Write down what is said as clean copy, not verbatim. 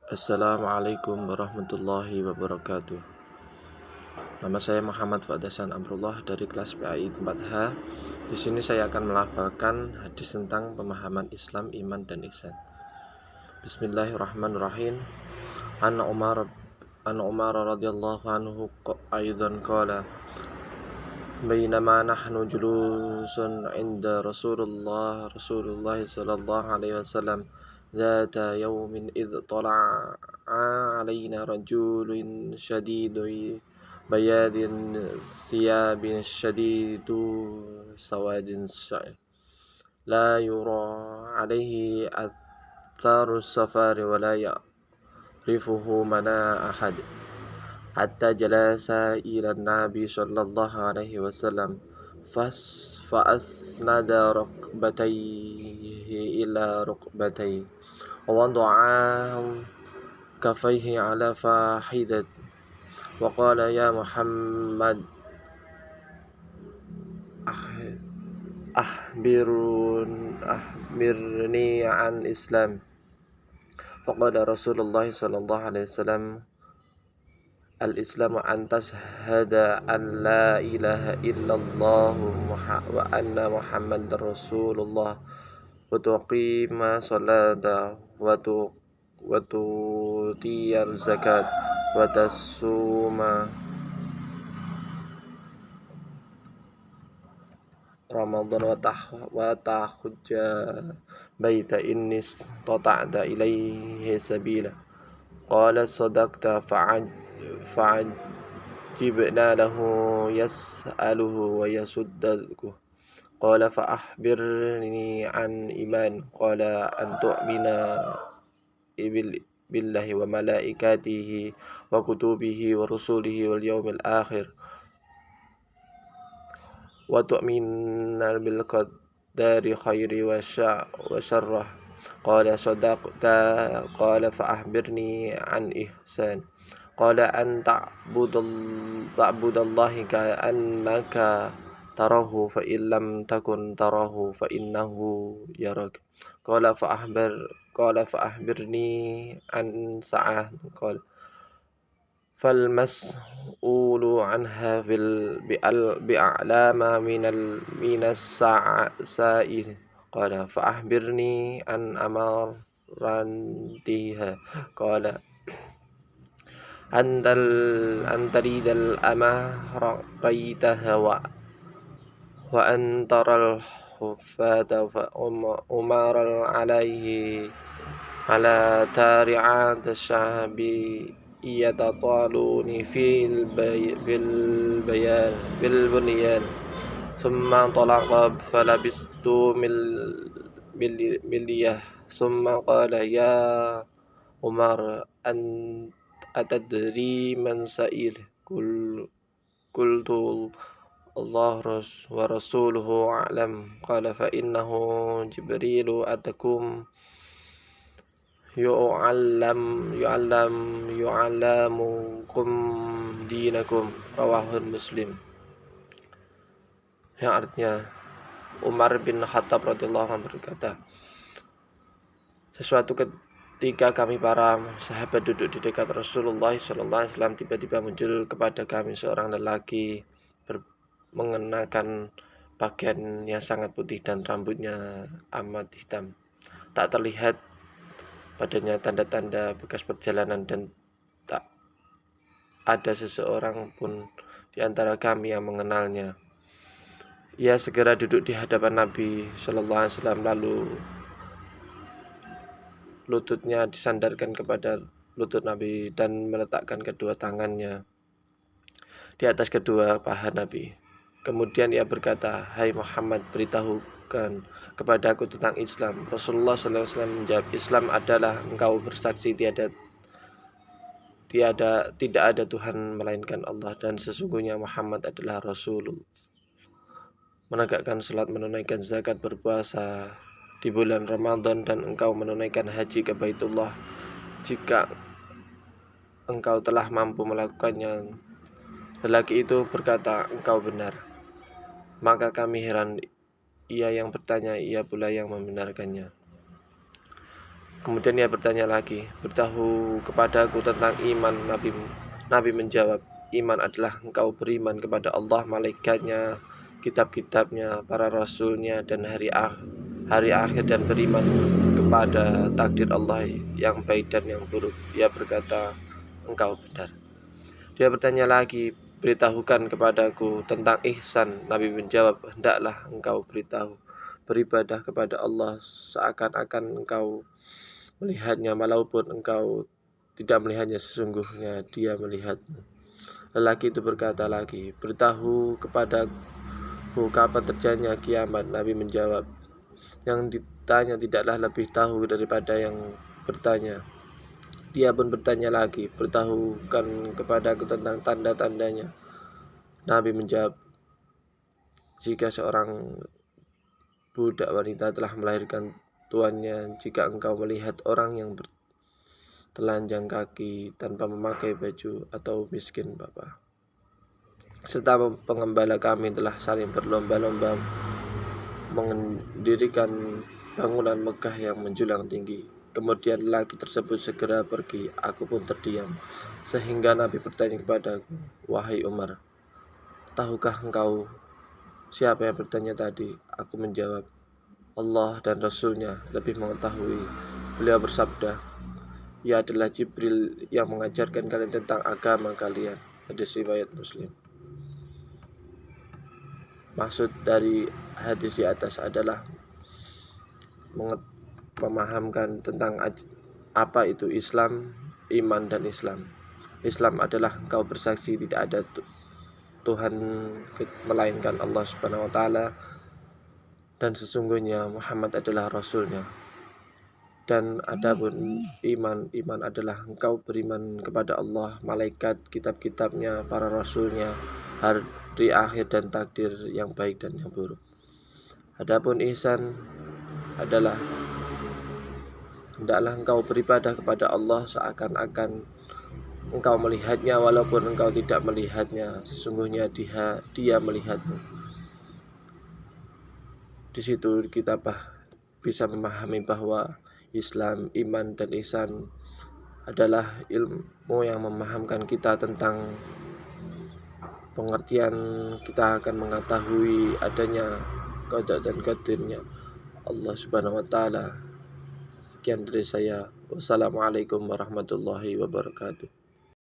Assalamualaikum warahmatullahi wabarakatuh. Nama saya Muhammad Fadasan Amrullah dari kelas PAI 4H. Di sini saya akan melafalkan hadis tentang pemahaman Islam, iman dan ihsan. Bismillahirrahmanirrahim. An Umar radhiyallahu anhu aidan qala bainama nahnu julusun inda Rasulullah sallallahu alaihi wasallam ذات يوم إذ طلع علينا رجل شديد بياض ثياب شديد سواد الشعر لا يرى عليه أثار السفر ولا يعرفه منا أحد حتى جلس إلى النبي صلى الله عليه وسلم فأسند ركبتيه إلى ركبتيه ووضع كفيه على فاحدة وقال يا محمد أخبرني عن الإسلام. فقال رسول الله صلى الله عليه وسلم الإسلام أن تشهد أن لا إله إلا الله وأن محمد رسول الله وتقيم الصلاة وتؤتي الزكاة وتصوم رمضان وتحج بيت إن استطعت إليه سبيلا. قال صدقت فعجبنا له يسأله ويصدقه. قال فأخبرني عن إيمان. قال أن تؤمن بالله وملائكته وكتبه ورسله واليوم الآخر وتؤمن بالقدر خير وشره. قال صدقت. قال فأخبرني عن إحسان. قال أن تعبد الله كأنك تراه فإن لم تكن تراه فإنه يراك. قال فأخبرني عن ساعة. قال فالمسؤول عنها بأعلم من السائل. قال فأخبرني عن أمارتها. قال أن تريد الأمة رأيتها وأن ترى الحفاة أمر عليه على تارعات الشعب يتطالون في البنيان ثم انطلق فلبثت مليه ثم قال يا عمر أتدري من سئل؟ قلت الله ورسوله أعلم. قال فإنه جبريل أتاكم يعلمكم dinakum. Rawahul Muslim. Yang artinya Umar bin Khattab radhiyallahu anhu berkata, sesuatu ketika kami para sahabat duduk di dekat Rasulullah sallallahu alaihi wasallam, tiba-tiba muncul kepada kami seorang lelaki mengenakan pakaian yang sangat putih dan rambutnya amat hitam. Tak terlihat padanya tanda-tanda bekas perjalanan dan tak ada seseorang pun di antara kami yang mengenalnya. Ia segera duduk di hadapan Nabi sallallahu alaihi wasallam, lalu lututnya disandarkan kepada lutut Nabi dan meletakkan kedua tangannya di atas kedua paha Nabi. Kemudian ia berkata, "Hai Muhammad, beritahukan kepadaku tentang Islam." Rasulullah SAW menjawab, "Islam adalah engkau bersaksi tidak ada Tuhan melainkan Allah dan sesungguhnya Muhammad adalah Rasul. Menegakkan salat, menunaikan zakat, berpuasa di bulan Ramadan dan engkau menunaikan haji ke Baitullah jika engkau telah mampu melakukannya." Lelaki itu berkata, "Engkau benar." Maka kami heran, ia yang bertanya, ia pula yang membenarkannya. Kemudian ia bertanya lagi, "Beritahu kepadaku tentang iman." Nabi menjawab, "Iman adalah engkau beriman kepada Allah, malaikatnya, kitab-kitabnya, para rasulnya, dan hari akhir, dan beriman kepada takdir Allah yang baik dan yang buruk." Ia berkata, "Engkau benar." Dia bertanya lagi, "Beritahukan kepadaku tentang ihsan." Nabi menjawab, "Hendaklah engkau beribadah kepada Allah seakan-akan engkau melihatnya, walaupun engkau tidak melihatnya, sesungguhnya Dia melihatmu." Lelaki itu berkata lagi, "Beritahu kepadaku kapan terjadinya kiamat." Nabi menjawab, "Yang ditanya tidaklah lebih tahu daripada yang bertanya." Dia pun bertanya lagi, "Beritahukan kepadaku tentang tanda-tandanya." Nabi menjawab, "Jika seorang budak wanita telah melahirkan tuannya, jika engkau melihat orang yang telanjang kaki tanpa memakai baju, atau miskin bapa, serta pengembala kami telah saling berlomba-lomba mendirikan bangunan megah yang menjulang tinggi, kemudian lelaki tersebut segera pergi, aku pun terdiam, sehingga Nabi bertanya kepadaku, 'Wahai Umar, tahukah engkau siapa yang bertanya tadi?' Aku menjawab, 'Allah dan Rasulnya lebih mengetahui.' Beliau bersabda, 'Ia adalah Jibril yang mengajarkan kalian tentang agama kalian.' Hadis riwayat Muslim. Maksud dari hadis di atas adalah memahamkan tentang apa itu Islam, iman, dan Islam. Islam adalah engkau bersaksi tidak ada Tuhan melainkan Allah Subhanahu wa taala, dan sesungguhnya Muhammad adalah Rasulnya. Dan adapun iman adalah engkau beriman kepada Allah, malaikat, kitab-kitabnya, para rasulnya, hari akhir, dan takdir yang baik dan yang buruk. Adapun ihsan adalah hendaklah engkau beribadah kepada Allah seakan-akan engkau melihatnya, walaupun engkau tidak melihatnya, sesungguhnya Dia melihatmu. Di situ kita bisa memahami bahwa Islam, iman, dan ihsan adalah ilmu yang memahamkan kita tentang pengertian kita akan mengetahui adanya qada dan qadarnya Allah Subhanahu wa taala. Sekian dari saya. Wassalamualaikum warahmatullahi wabarakatuh.